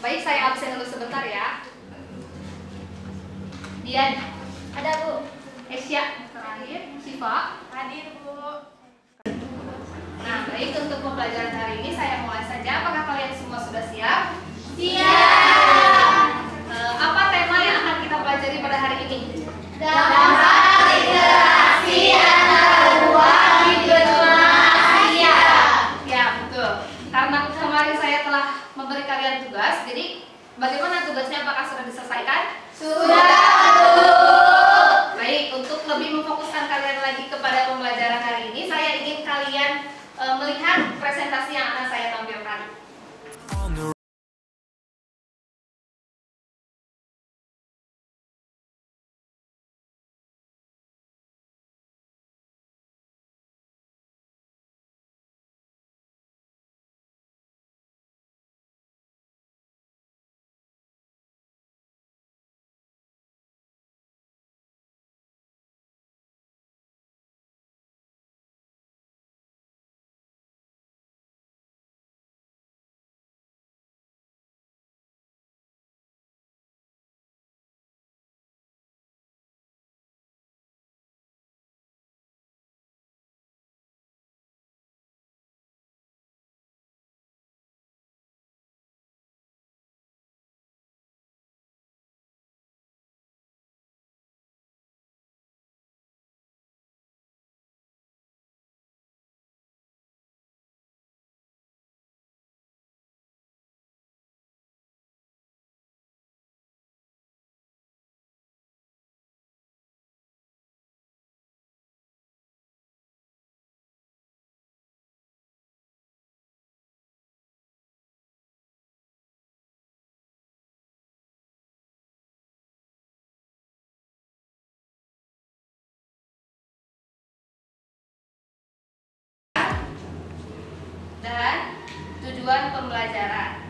Baik, saya absen dulu sebentar ya. Dian. Ada, Bu. Esya. Terakhir. Siva. Hadir, Bu. Nah, baik, untuk pembelajaran hari ini saya mulai saja. Apakah kalian semua sudah siap? Siap. Apa tema yang akan kita pelajari pada hari ini? Dampak interaksi antara ruang di benua Asia. Ya, betul. Karena kemarin saya telah memberi kalian tugas, jadi bagaimana tugasnya? Apakah sudah diselesaikan? Sudah, Bu. Baik, untuk lebih memfokuskan kalian lagi kepada pembelajaran hari ini, saya ingin kalian melihat presentasi yang akan saya tampilkan. Dan tujuan pembelajaran.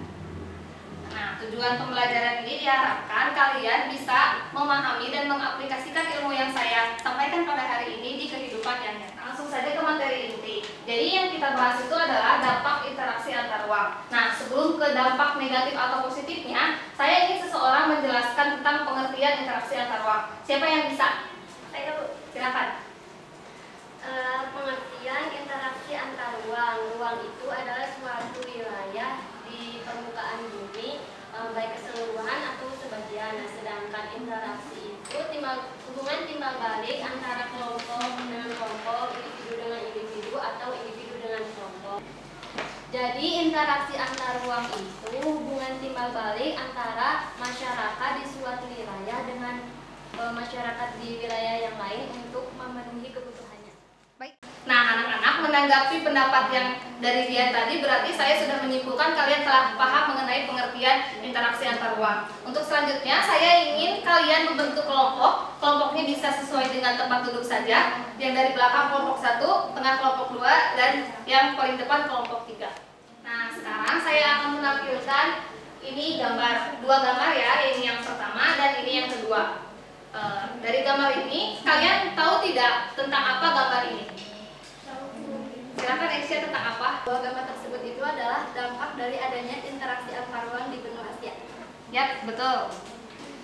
Nah, tujuan pembelajaran ini diharapkan kalian bisa memahami dan mengaplikasikan ilmu yang saya sampaikan pada hari ini di kehidupan yang nyata. Langsung saja ke materi inti. Jadi yang kita bahas itu adalah dampak interaksi antar ruang. Nah, sebelum ke dampak negatif atau positifnya, saya ingin seseorang menjelaskan tentang pengertian interaksi antar ruang. Siapa yang bisa? Saya, Bu. Silakan. Pengertian interaksi antar ruang. Ruang itu adalah suatu wilayah di permukaan bumi, baik keseluruhan atau sebagian. Nah, sedangkan interaksi itu hubungan timbal balik antara kelompok dengan kelompok, individu dengan individu, atau individu dengan kelompok. Jadi interaksi antar ruang itu hubungan timbal balik antara masyarakat di suatu wilayah dengan masyarakat di wilayah yang lain untuk memenuhi kebutuhannya. Nah, anak-anak, menanggapi pendapat yang dari dia tadi, berarti saya sudah menyimpulkan kalian telah paham mengenai pengertian interaksi antar ruang. Untuk selanjutnya, saya ingin kalian membentuk kelompok. Kelompoknya bisa sesuai dengan tempat duduk saja. Yang dari belakang kelompok 1, tengah kelompok 2, dan yang paling depan kelompok 3. Nah, sekarang saya akan menampilkan ini dua gambar ya. Ini yang pertama dan ini yang kedua. Dari gambar ini, kalian tahu tidak tentang apa gambar ini? Silakan Aisyah, tentang apa? Bahwa gambar tersebut itu adalah dampak dari adanya interaksi antar ruang di benua Asia. Ya, betul.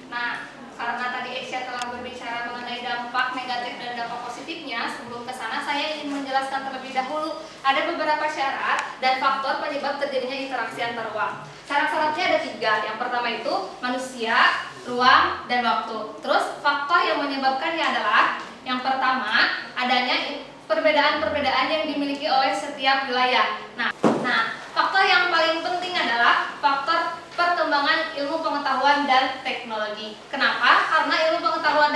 Nah, karena tadi Aisyah telah berbicara mengenai dampak negatif dan dampak positifnya, sebelum ke sana saya ingin menjelaskan terlebih dahulu ada beberapa syarat dan faktor penyebab terjadinya interaksi antar ruang. Syarat-syaratnya ada 3. Yang pertama itu manusia, ruang, dan waktu. Terus faktor yang menyebabkannya adalah yang pertama adanya perbedaan-perbedaan yang dimiliki oleh setiap wilayah. Nah, faktor yang paling penting adalah faktor perkembangan ilmu pengetahuan dan teknologi. Kenapa? Karena ilmu pengetahuan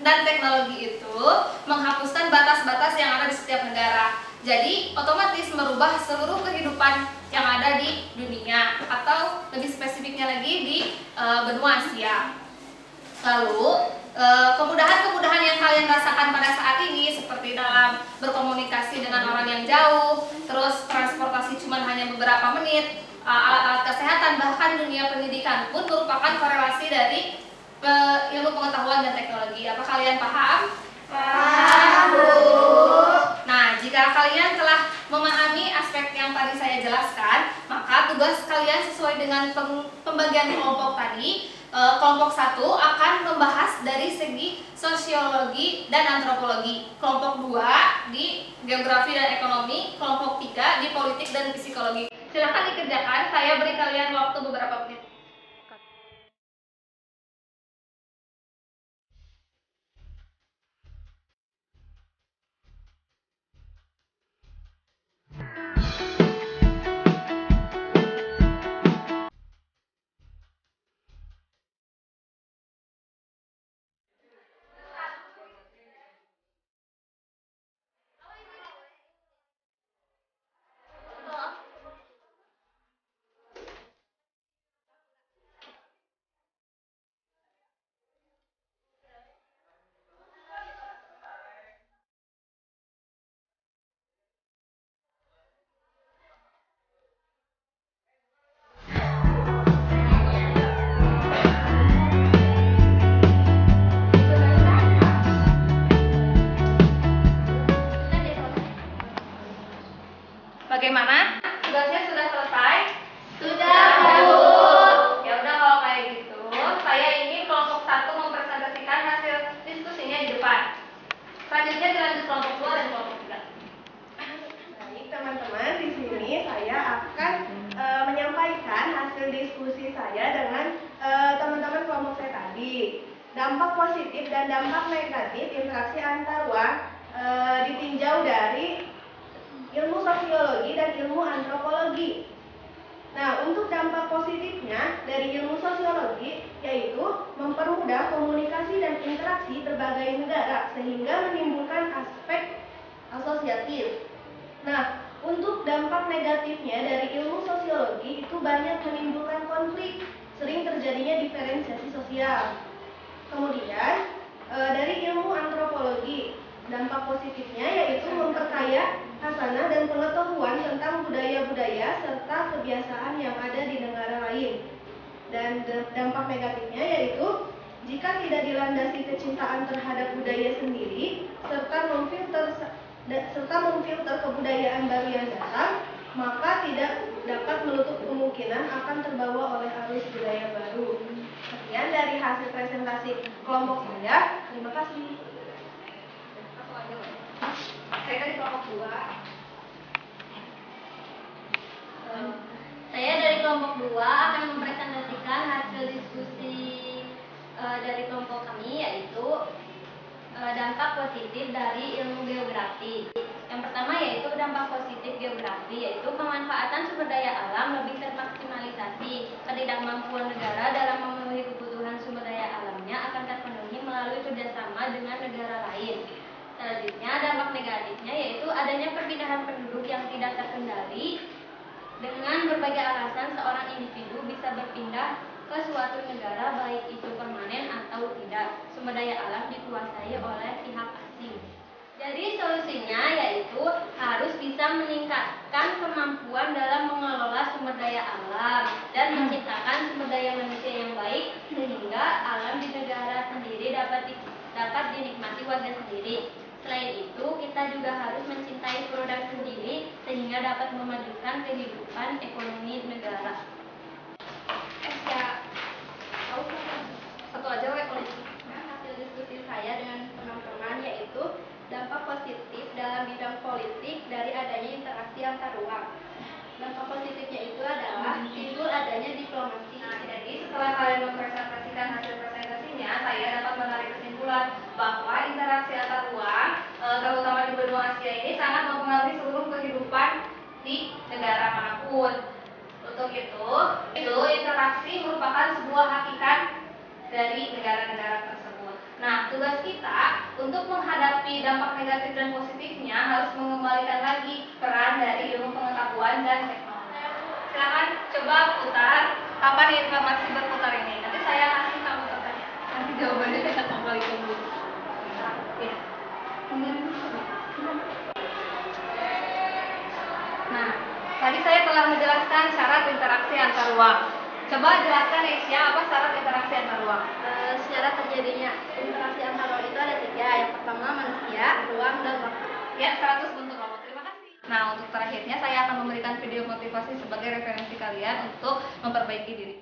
dan teknologi itu menghapuskan batas-batas yang ada di setiap negara. Jadi, otomatis merubah seluruh kehidupan yang ada di dunia, atau lebih spesifiknya lagi di benua Asia. Lalu, kemudahan-kemudahan yang kalian rasakan pada saat ini seperti dalam berkomunikasi dengan orang yang jauh, terus transportasi cuma hanya beberapa menit, alat-alat kesehatan, bahkan dunia pendidikan pun merupakan korelasi dari ilmu pengetahuan dan teknologi. Apa kalian paham? Paham, Bu. Nah, jika kalian telah memahami aspek yang tadi saya jelaskan, maka maka tugas kalian sesuai dengan pembagian kelompok tadi. Kelompok 1 akan membahas dari segi sosiologi dan antropologi, kelompok 2 di geografi dan ekonomi, kelompok 3 di politik dan psikologi. Silahkan dikerjakan, saya beri kalian waktu beberapa menit. Bagaimana? Tugasnya sudah selesai? Sudah, Bu. Ya udah kalau kayak gitu, saya ingin kelompok 1 mempresentasikan hasil diskusinya di depan. Selanjutnya dilanjut kelompok 2 dan kelompok 3. Baik teman-teman, di sini saya akan menyampaikan hasil diskusi saya dengan teman-teman kelompok saya tadi. Dampak positif dan dampak negatif interaksi antar ruang ditinjau dari ilmu sosiologi dan ilmu antropologi. Nah, untuk dampak positifnya dari ilmu sosiologi yaitu mempermudah komunikasi dan interaksi berbagai negara sehingga menimbulkan aspek asosiatif. Nah, untuk dampak negatifnya dari ilmu sosiologi itu banyak menimbulkan konflik, sering terjadinya diferensiasi sosial. Kemudian dari ilmu antropologi, dampak positifnya yaitu memperkaya hasanah dan pengetahuan tentang budaya-budaya serta kebiasaan yang ada di negara lain. Dan dampak negatifnya yaitu jika tidak dilandasi kecintaan terhadap budaya sendiri serta memfilter kebudayaan baru yang datang, maka tidak dapat menutup kemungkinan akan terbawa oleh arus budaya baru. Sekian dari hasil presentasi kelompok saya. Terima kasih. Saya dari kelompok 2. Saya dari kelompok 2 akan mempresentasikan hasil diskusi dari kelompok kami, yaitu dampak positif dari ilmu geografi. Yang pertama yaitu dampak positif geografi, yaitu pemanfaatan sumber daya alam lebih termaksimalisasi. Ketidakmampuan negara dalam memenuhi kebutuhan sumber daya alamnya akan terpenuhi melalui kerjasama dengan negara lain. Selanjutnya, dampak negatifnya yaitu adanya perpindahan penduduk yang tidak terkendali. Dengan berbagai alasan, seorang individu bisa berpindah ke suatu negara baik itu permanen atau tidak. Sumber daya alam dikuasai oleh pihak asing. Jadi solusinya yaitu harus bisa meningkatkan kemampuan dalam mengelola sumber daya alam dan menciptakan sumber daya manusia yang baik sehingga alam di negara sendiri dapat dinikmati warga sendiri. Selain itu, kita juga harus mencintai produk sendiri sehingga dapat memajukan kehidupan ekonomi negara. Ya, satu aja weh. Hasil diskusi saya dengan teman-teman yaitu dampak positif dalam bidang politik dari adanya interaksi antar ruang. Dampak positifnya itu adalah timbul adanya diplomasi. Nah, jadi setelah kalian mempresentasikan hasil presentasinya, saya dapat menarik kesimpulan bahwa interaksi antar ruang, terutama di benua Asia ini sangat mempengaruhi seluruh kehidupan di negara manapun. Untuk itu interaksi merupakan sebuah hakikat dari negara-negara tersebut. Nah, tugas kita untuk menghadapi dampak negatif dan positifnya harus mengembalikan lagi peran dari ilmu pengetahuan dan teknologi. Silakan coba putar kapan informasi berputar ini. Nanti saya kasih kamu pertanyaan. Nanti jawabannya kita kembali tunggu. Ya. Nah, tadi saya telah menjelaskan syarat interaksi antar ruang. Coba jelaskan Asia, apa syarat interaksi antar ruang? Secara terjadinya interaksi antar ruang itu ada 3. Yang pertama manusia, ruang, dan waktu. Ya, 100 untuk kamu. Terima kasih. Nah, untuk terakhirnya saya akan memberikan video motivasi sebagai referensi kalian untuk memperbaiki diri.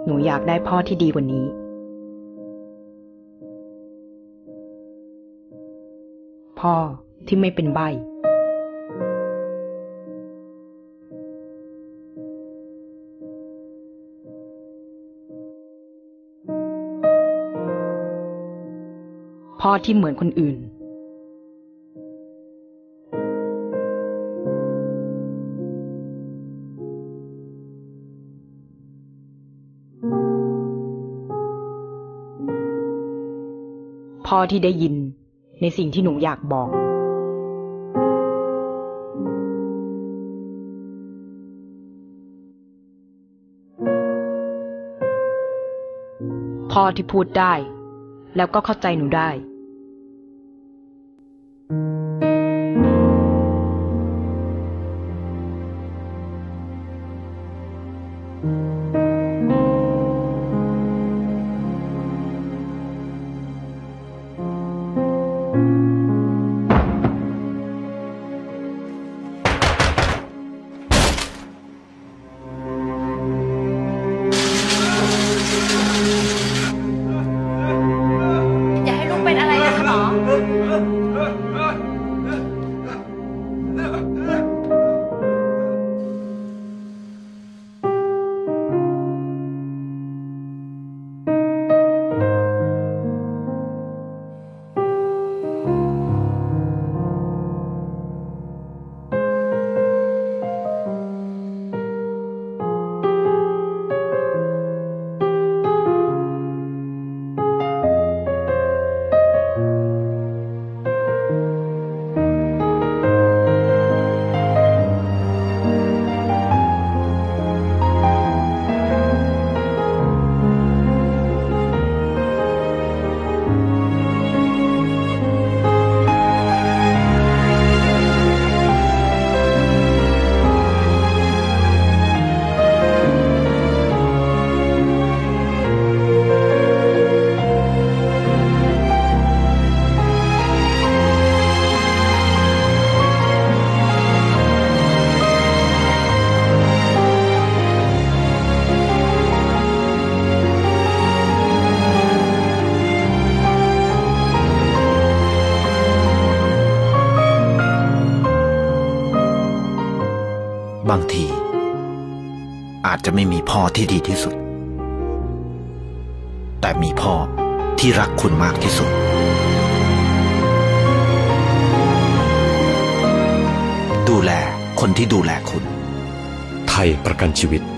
หนูอยากได้พ่อที่ดีกว่านี้พ่อที่ไม่เป็นใบ้พ่อที่เหมือนคนอื่นพ่อที่ได้ยินในสิ่งที่หนูอยากบอกพ่อที่พูดได้แล้วก็เข้าใจหนูได้บางทีอาจจะไม่มีพ่อที่ดีที่สุดแต่มีพ่อที่รักคุณมากที่สุดดูแลคนที่ดูแลคุณไทยประกันชีวิต